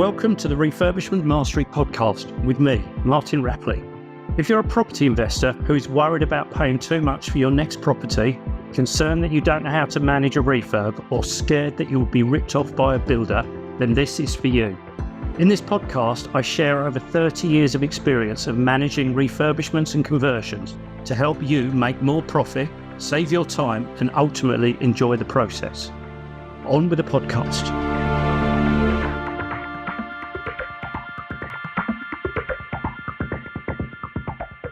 Welcome to the Refurbishment Mastery podcast with me, Martin Rapley. If you're a property investor who is worried about paying too much for your next property, concerned that you don't know how to manage a refurb, or scared that you will be ripped off by a builder, then this is for you. In this podcast, I share over 30 years of experience of managing refurbishments and conversions to help you make more profit, save your time, and ultimately enjoy the process. On with the podcast.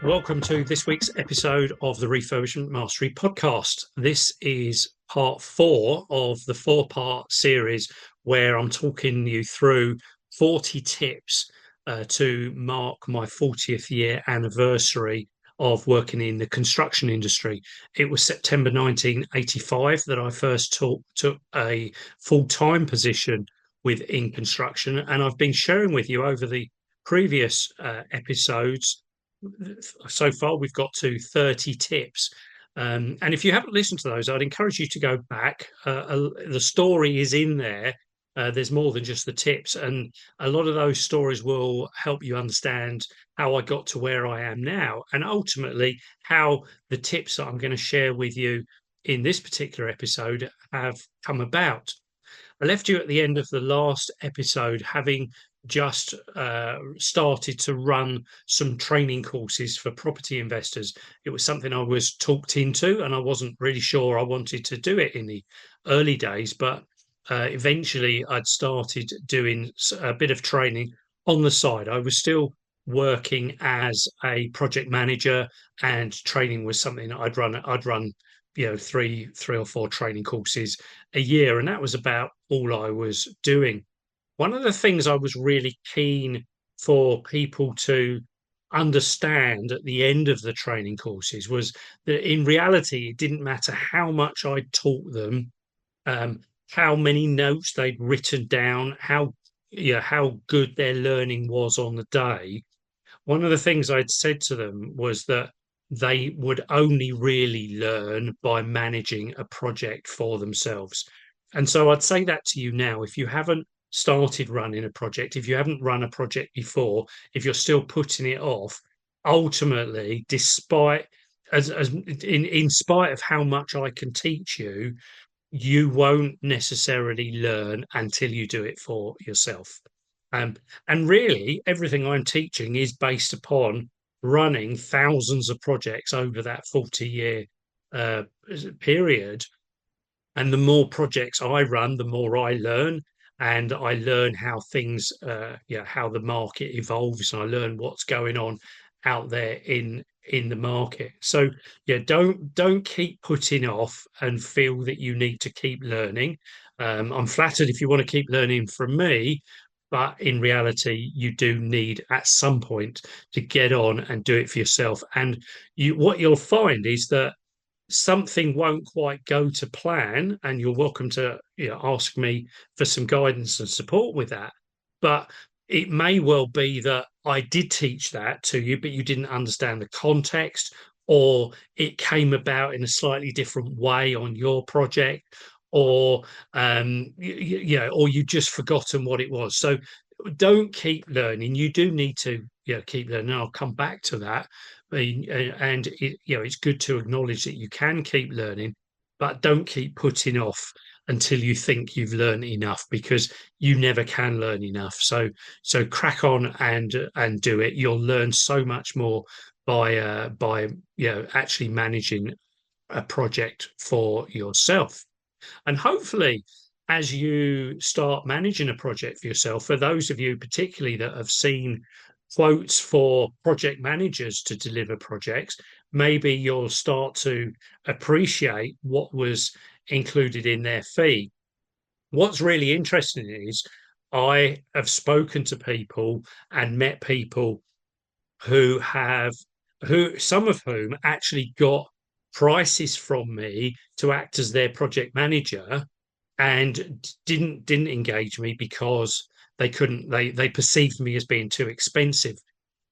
Welcome to this week's episode of the Refurbishment Mastery podcast. This is part 4 of the 4-part series where I'm talking you through 40 tips to mark my 40th year anniversary of working in the construction industry. It was September 1985 that I first took a full-time position within construction, and I've been sharing with you over the previous episodes. So far, we've got to 30 tips. And if you haven't listened to those, I'd encourage you to go back. The story is in there. There's more than just the tips. And a lot of those stories will help you understand how I got to where I am now, and ultimately how the tips that I'm going to share with you in this particular episode have come about. I left you at the end of the last episode having just started to run some training courses for property investors. It was something I was talked into, and I wasn't really sure I wanted to do it in the early days, but eventually I'd started doing a bit of training on the side. I was still working as a project manager, and training was something that I'd run three or four training courses a year, and that was about all I was doing. One of the things I was really keen for people to understand at the end of the training courses was that in reality, it didn't matter how much I taught them, how many notes they'd written down, how good their learning was on the day. One of the things I'd said to them was that they would only really learn by managing a project for themselves. And so I'd say that to you now. If you haven't started running a project, if you haven't run a project before, if you're still putting it off, ultimately, despite in spite of how much I can teach you, you won't necessarily learn until you do it for yourself. And really, everything I'm teaching is based upon running thousands of projects over that 40-year period. And the more projects I run, the more I learn. And I learn how things, how the market evolves, and I learn what's going on out there in the market. So don't keep putting off and feel that you need to keep learning. I'm flattered if you want to keep learning from me, but in reality, you do need at some point to get on and do it for yourself. And what you'll find is that something won't quite go to plan, and you're welcome to ask me for some guidance and support with that. But it may well be that I did teach that to you, but you didn't understand the context, or it came about in a slightly different way on your project, or or you just forgotten what it was. So don't keep learning. You do need to keep learning. I'll come back to that. And it's good to acknowledge that you can keep learning, but don't keep putting off until you think you've learned enough, because you never can learn enough. So crack on and do it. You'll learn so much more by actually managing a project for yourself. And hopefully, as you start managing a project for yourself, for those of you particularly that have seen quotes for project managers to deliver projects, maybe you'll start to appreciate what was included in their fee. What's really interesting is I have spoken to people and met people who some of whom actually got prices from me to act as their project manager, and didn't engage me because they perceived me as being too expensive.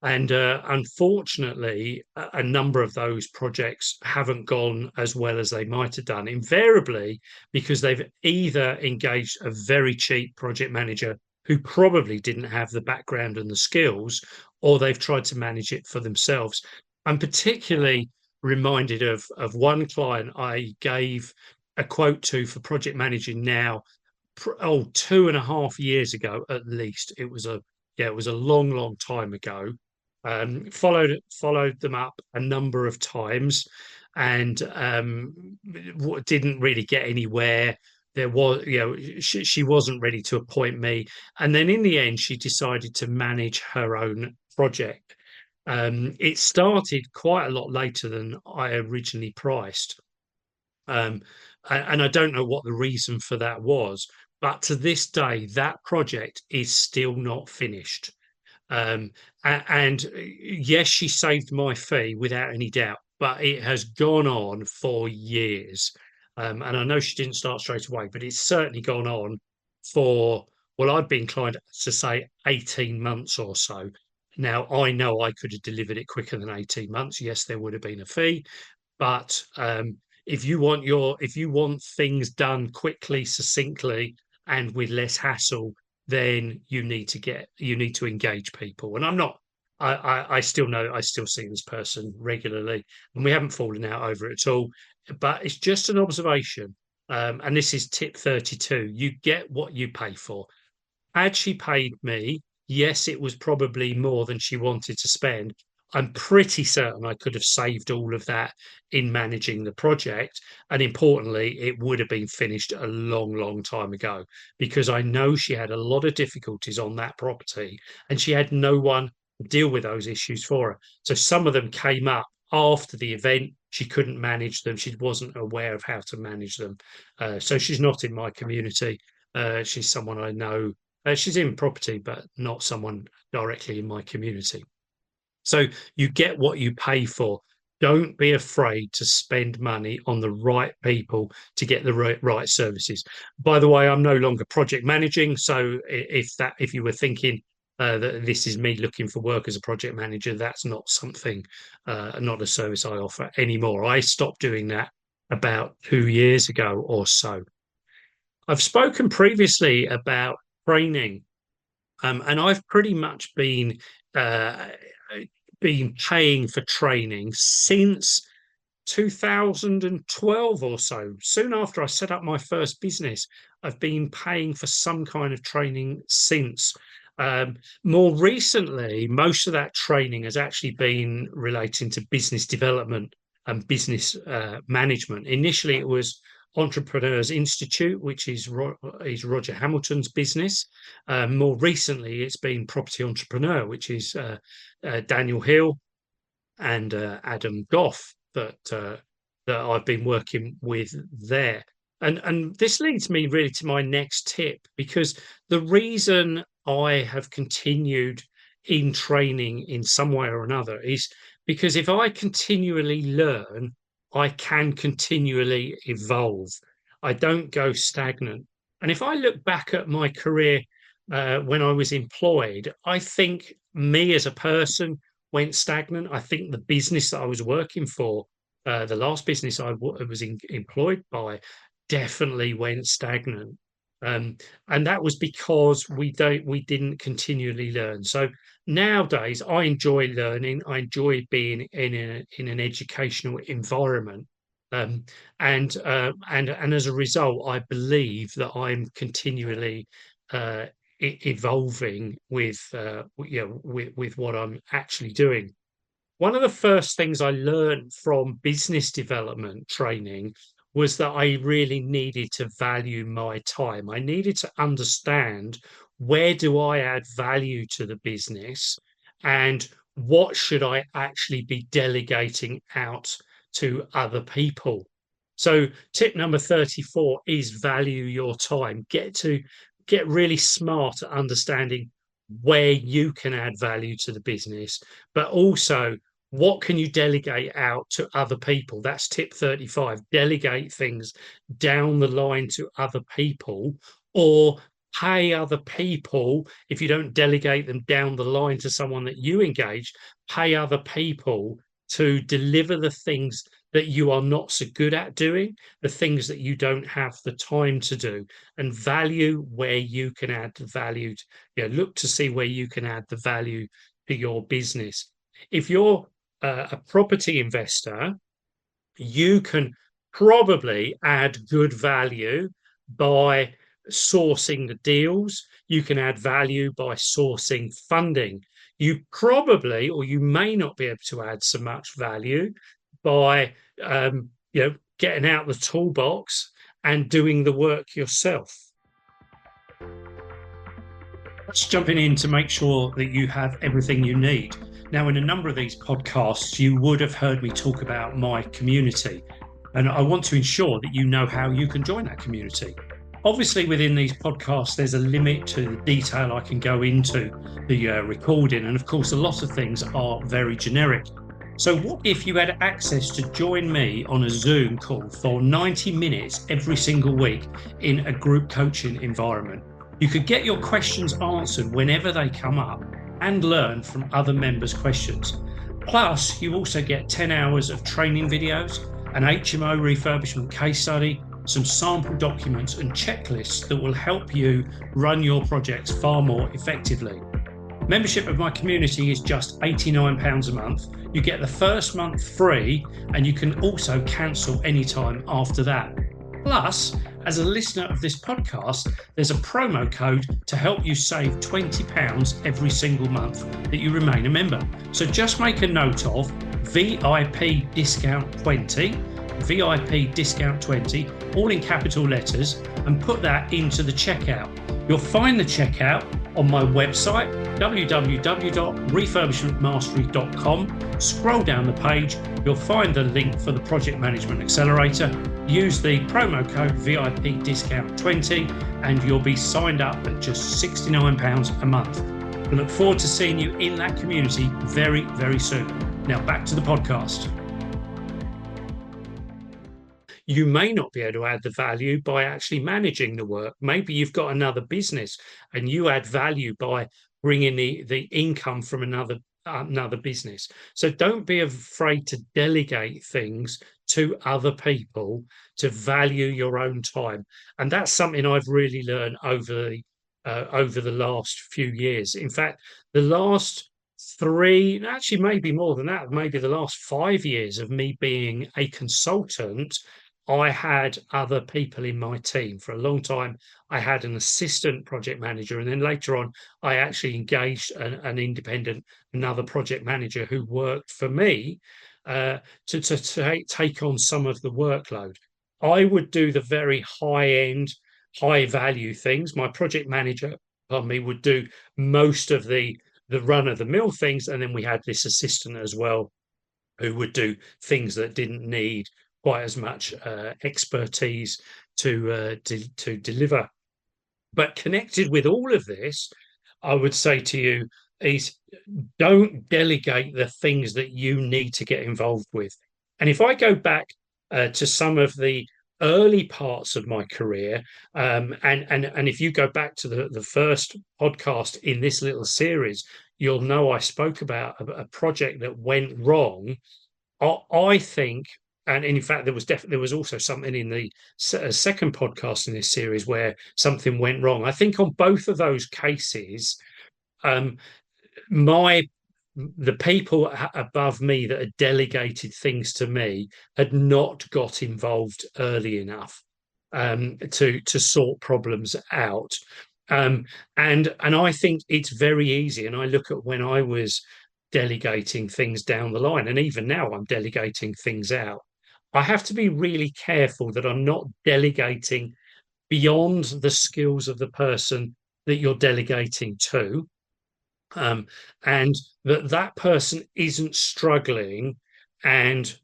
And unfortunately, a number of those projects haven't gone as well as they might have done, invariably because they've either engaged a very cheap project manager who probably didn't have the background and the skills, or they've tried to manage it for themselves. I'm particularly reminded of one client I gave a quote to for project managing now, 2.5 years ago at least. It was a Yeah, it was a long time ago. Followed them up a number of times, and didn't really get anywhere. There was, she wasn't ready to appoint me, and then in the end, she decided to manage her own project. It started quite a lot later than I originally priced, um, and I don't know what the reason for that was, but to this day, that project is still not finished. Um, and yes, she saved my fee without any doubt, but it has gone on for years. And I know she didn't start straight away, but it's certainly gone on for, well, I'd be inclined to say 18 months or so. Now, I know I could have delivered it quicker than 18 months. Yes, there would have been a fee, but if you want things done quickly, succinctly, and with less hassle, then you need to engage people. And I'm not. I still know I still see this person regularly, and we haven't fallen out over it at all. But it's just an observation. And this is tip 32. You get what you pay for. Had she paid me, yes, it was probably more than she wanted to spend. I'm pretty certain I could have saved all of that in managing the project. And importantly, it would have been finished a long time ago, because I know she had a lot of difficulties on that property and she had no one to deal with those issues for her. So some of them came up after the event. She couldn't manage them. She wasn't aware of how to manage them. So she's not in my community. She's someone I know. She's in property, but not someone directly in my community. So you get what you pay for. Don't be afraid to spend money on the right people to get the right services. By the way, I'm no longer project managing, so if you were thinking that this is me looking for work as a project manager, that's not something, not a service I offer anymore. I stopped doing that about 2 years ago or so. I've spoken previously about training, and I've pretty much uh, been paying for training since 2012 or so. Soon after I set up my first business, I've been paying for some kind of training since. More recently, most of that training has actually been relating to business development and business management. Initially, it was Entrepreneurs Institute, which is Roger Hamilton's business. More recently, it's been Property Entrepreneur, which is Daniel Hill and Adam Goff that I've been working with there. And this leads me really to my next tip, because the reason I have continued in training in some way or another is because if I continually learn, I can continually evolve. I don't go stagnant. And if I look back at my career when I was employed, I think me as a person went stagnant. I think the business that I was working for, the last business was employed by, definitely went stagnant. And that was because we didn't continually learn. So nowadays, I enjoy learning. I enjoy being in an educational environment. Um, and as a result, I believe that I'm continually evolving with with what I'm actually doing. One of the first things I learned from business development training was that I really needed to value my time. I needed to understand, where do I add value to the business, and what should I actually be delegating out to other people. So tip number 34 is value your time. Get really smart at understanding where you can add value to the business, but also what can you delegate out to other people. That's tip 35. Delegate things down the line to other people, or pay other people. If you don't delegate them down the line to someone that you engage, pay other people to deliver the things that you are not so good at doing, the things that you don't have the time to do, and value where you can add the value. Look to see where you can add the value to your business. If you're a property investor, you can probably add good value by sourcing the deals. You can add value by sourcing funding. You probably, or you may not be able to add so much value by, getting out the toolbox and doing the work yourself. Just jumping in to make sure that you have everything you need. Now, in a number of these podcasts, you would have heard me talk about my community, and I want to ensure that you know how you can join that community. Obviously, within these podcasts, there's a limit to the detail I can go into the recording, and of course, a lot of things are very generic. So, what if you had access to join me on a Zoom call for 90 minutes every single week in a group coaching environment? You could get your questions answered whenever they come up and learn from other members' questions. Plus, you also get 10 hours of training videos, an HMO refurbishment case study, some sample documents and checklists that will help you run your projects far more effectively. Membership of my community is just £89 a month. You get the first month free, and you can also cancel anytime after that. Plus, as a listener of this podcast, there's a promo code to help you save £20 every single month that you remain a member. So just make a note of VIP discount 20, VIP discount 20, all in capital letters, and put that into the checkout. You'll find the checkout on my website, www.refurbishmentmastery.com. Scroll down the page, you'll find the link for the Project Management Accelerator. Use the promo code VIP discount 20 and you'll be signed up at just £69 a month. I look forward to seeing you in that community very, very soon. Now back to the podcast. You may not be able to add the value by actually managing the work. Maybe you've got another business and you add value by bringing the income from another business. So don't be afraid to delegate things to other people to value your own time. And that's something I've really learned over the last few years. In fact, the last 3, actually maybe more than that, maybe the last 5 years of me being a consultant, I had other people in my team. For a long time, I had an assistant project manager, and then later on, I actually engaged an independent, another project manager who worked for me to take on some of the workload. I would do the very high-end, high-value things. My project manager, pardon me, would do most of the run-of-the-mill things, and then we had this assistant as well who would do things that didn't need quite as much expertise to deliver. But connected with all of this, I would say to you is don't delegate the things that you need to get involved with. And if I go back to some of the early parts of my career, and if you go back to the first podcast in this little series, you'll know I spoke about a project that went wrong. I think, and in fact, there was also something in the second podcast in this series where something went wrong. I think on both of those cases, the people above me that had delegated things to me had not got involved early enough to sort problems out. And I think it's very easy. And I look at when I was delegating things down the line, and even now I'm delegating things out. I have to be really careful that I'm not delegating beyond the skills of the person that you're delegating to, and that person isn't struggling, and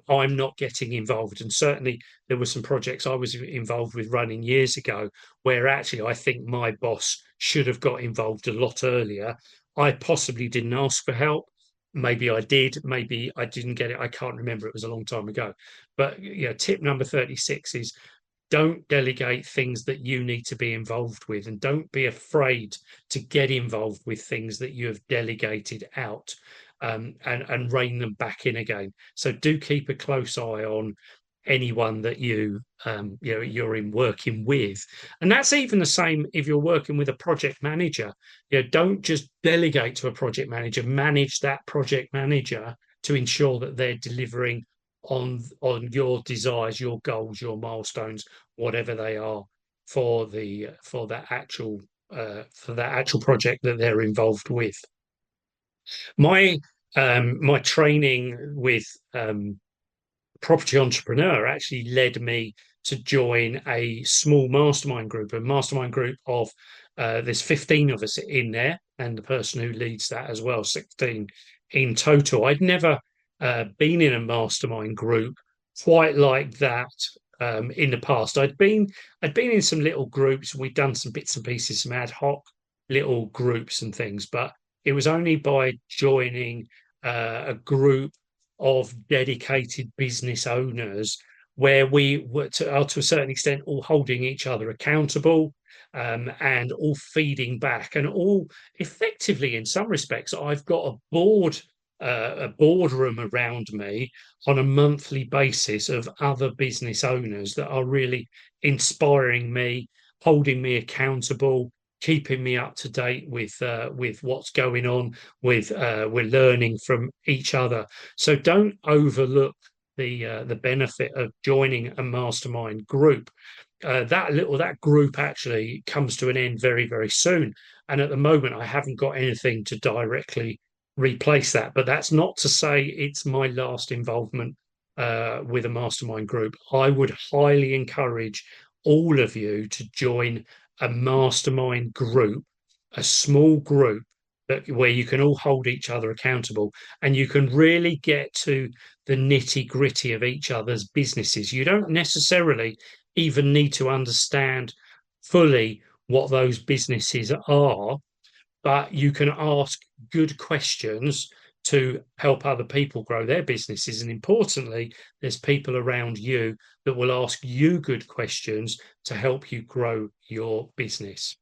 I'm not getting involved. And certainly there were some projects I was involved with running years ago where actually I think my boss should have got involved a lot earlier. I possibly didn't ask for help. Maybe I did, maybe I didn't get it. I can't remember. It was a long time ago. But tip number 36 is don't delegate things that you need to be involved with, and don't be afraid to get involved with things that you have delegated out. and rein them back in again. So do keep a close eye on anyone that you're in working with, and that's even the same if you're working with a project manager. Don't just delegate to a project manager. Manage that project manager to ensure that they're delivering on your desires, your goals, your milestones, whatever they are for the for that actual project that they're involved with. My my training with property entrepreneur actually led me to join a small mastermind group, a mastermind group of there's 15 of us in there, and the person who leads that as well, 16 in total. I'd never been in a mastermind group quite like that in the past. I'd been in some little groups. We'd done some bits and pieces, some ad hoc little groups and things, but it was only by joining a group of dedicated business owners where we were to a certain extent all holding each other accountable, and all feeding back, and all effectively in some respects I've got a boardroom around me on a monthly basis of other business owners that are really inspiring me, holding me accountable, keeping me up to date with what's going on. We're learning from each other, so don't overlook the benefit of joining a mastermind group. That group actually comes to an end very, very soon, and at the moment I haven't got anything to directly replace that. But that's not to say it's my last involvement with a mastermind group. I would highly encourage all of you to join a mastermind group, a small group where you can all hold each other accountable, and you can really get to the nitty gritty of each other's businesses. You don't necessarily even need to understand fully what those businesses are, but you can ask good questions to help other people grow their businesses. And importantly, there's people around you that will ask you good questions to help you grow your business.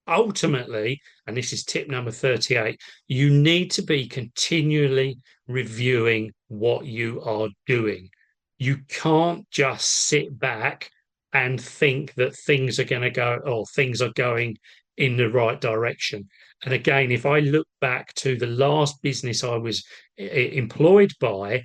Ultimately, and this is tip number 38, you need to be continually reviewing what you are doing. You can't just sit back and think that things are going to go, or things are going in the right direction. And again, if I look back to the last business I was employed by,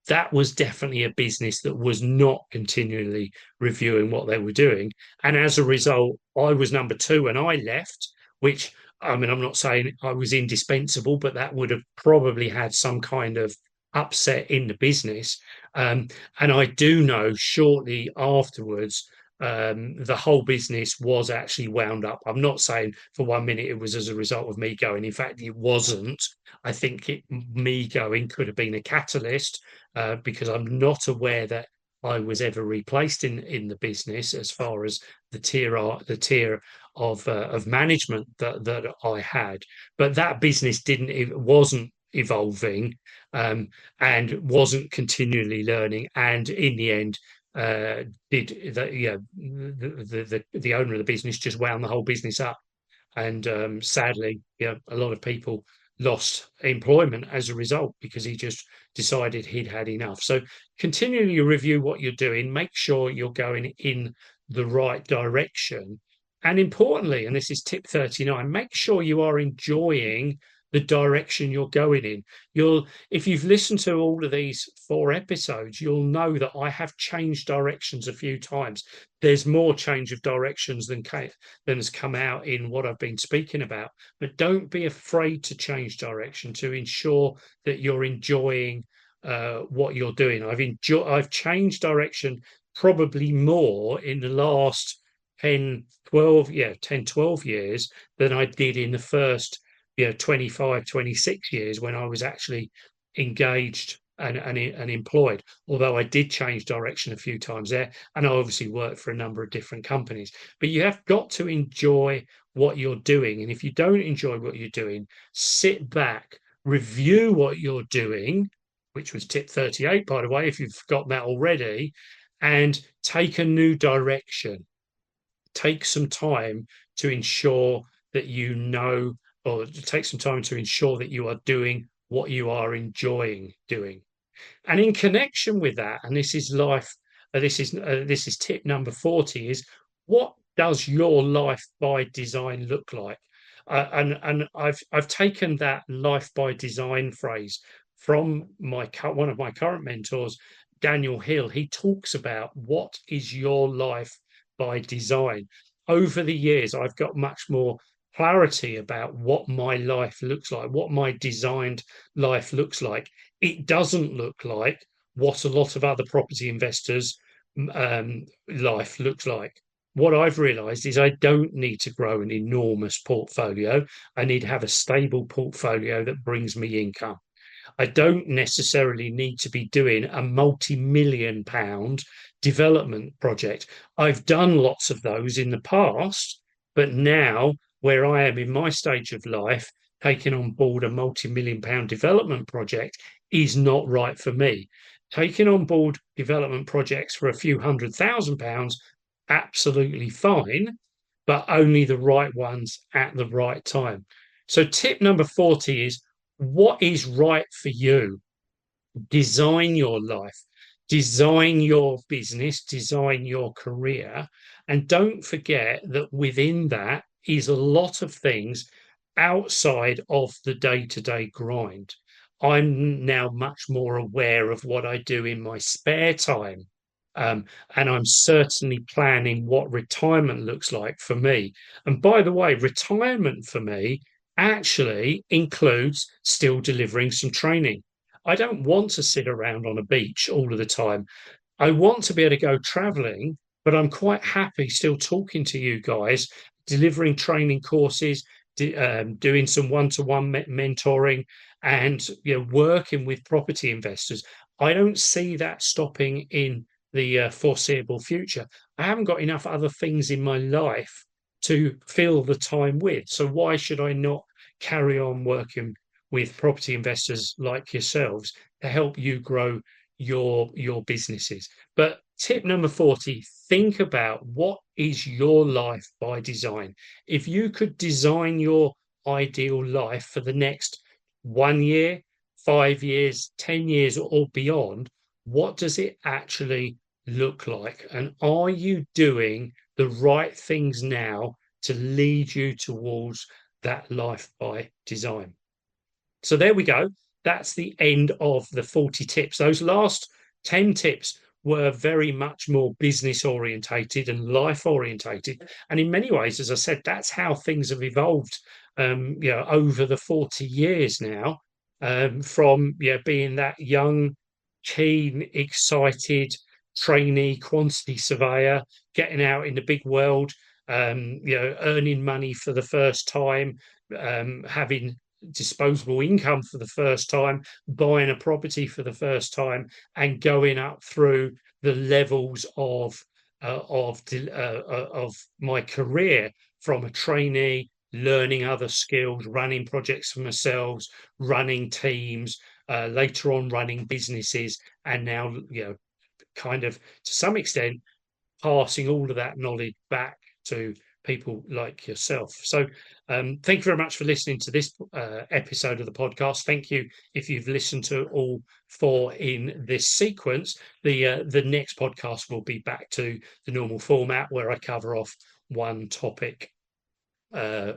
that was definitely a business that was not continually reviewing what they were doing. And as a result, I was number two and I left, which, I mean, I'm not saying I was indispensable, but that would have probably had some kind of upset in the business. And I do know shortly afterwards, the whole business was actually wound up. I'm not saying for 1 minute it was as a result of me going. In fact, it wasn't. I think me going could have been a catalyst, because I'm not aware that I was ever replaced in the business as far as the tier of management that I had. But that business wasn't evolving, and wasn't continually learning, and in the end did that. Yeah, the owner of the business just wound the whole business up, and sadly, yeah, a lot of people lost employment as a result because he just decided he'd had enough. So continually review what you're doing, make sure you're going in the right direction, and importantly, and this is tip 39, make sure you are enjoying the direction you're going in. If you've listened to all of these 4 episodes, you'll know that I have changed directions a few times. There's more change of directions than has come out in what I've been speaking about. But don't be afraid to change direction to ensure that you're enjoying what you're doing. I've changed direction probably more in the last 10, 12 years than I did in the first 25, 26 years when I was actually engaged and employed. Although I did change direction a few times there, and I obviously worked for a number of different companies. But you have got to enjoy what you're doing. And if you don't enjoy what you're doing, sit back, review what you're doing, which was tip 38, by the way, if you've forgotten that already, and take a new direction. Take some time to ensure that you know, or take some time to ensure that you are doing what you are enjoying doing. And in connection with that, and this is this is tip number 40, is what does your life by design look like? And I've taken that life by design phrase from one of my current mentors, Daniel Hill. He talks about what is your life by design. Over the years, I've got much more clarity about what my life looks like, what my designed life looks like. It doesn't look like what a lot of other property investors' life looks like. What I've realized is I don't need to grow an enormous portfolio. I need to have a stable portfolio that brings me income. I don't necessarily need to be doing a multi-million pound development project. I've done lots of those in the past, but now where I am in my stage of life, taking on board a multi-million pound development project is not right for me. Taking on board development projects for a few £100,000, absolutely fine, but only the right ones at the right time. So tip number 40 is, what is right for you? Design your life, design your business, design your career, and don't forget that within that is a lot of things outside of the day-to-day grind. I'm now much more aware of what I do in my spare time. And I'm certainly planning what retirement looks like for me. And by the way, retirement for me actually includes still delivering some training. I don't want to sit around on a beach all of the time. I want to be able to go traveling, but I'm quite happy still talking to you guys, delivering training courses, doing some one-to-one mentoring, and working with property investors. I don't see that stopping in the foreseeable future. I haven't got enough other things in my life to fill the time with. So why should I not carry on working with property investors like yourselves to help you grow your businesses? But tip number 40, think about what is your life by design. If you could design your ideal life for the next 1 year, 5 years, 10 years, or beyond, what does it actually look like? And are you doing the right things now to lead you towards that life by design? So there we go. That's the end of the 40 tips. Those last 10 tips were very much more business orientated and life orientated. And in many ways, as I said, that's how things have evolved over the 40 years now, from being that young, keen, excited trainee quantity surveyor, getting out in the big world, earning money for the first time, having disposable income for the first time, buying a property for the first time, and going up through the levels of my career, from a trainee, learning other skills, running projects for myself, running teams, later on running businesses, and now kind of to some extent passing all of that knowledge back to people like yourself. So thank you very much for listening to this episode of the podcast. Thank you if you've listened to all 4 in this sequence. The next podcast will be back to the normal format where I cover off one topic per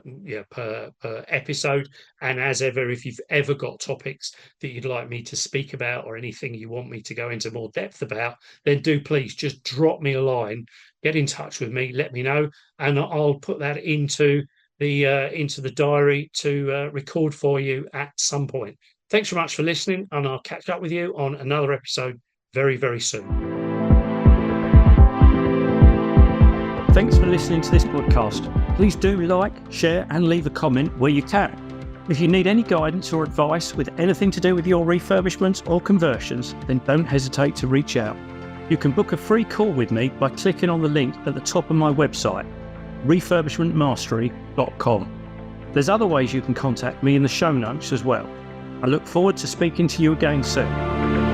episode. And as ever, if you've ever got topics that you'd like me to speak about, or anything you want me to go into more depth about, then do please just drop me a line, get in touch with me, let me know, and I'll put that into the diary to record for you at some point. Thanks very much for listening, and I'll catch up with you on another episode very, very soon. Thanks for listening to this podcast. Please do like, share, and leave a comment where you can. If you need any guidance or advice with anything to do with your refurbishments or conversions, then don't hesitate to reach out. You can book a free call with me by clicking on the link at the top of my website, refurbishmentmastery.com. There's other ways you can contact me in the show notes as well. I look forward to speaking to you again soon.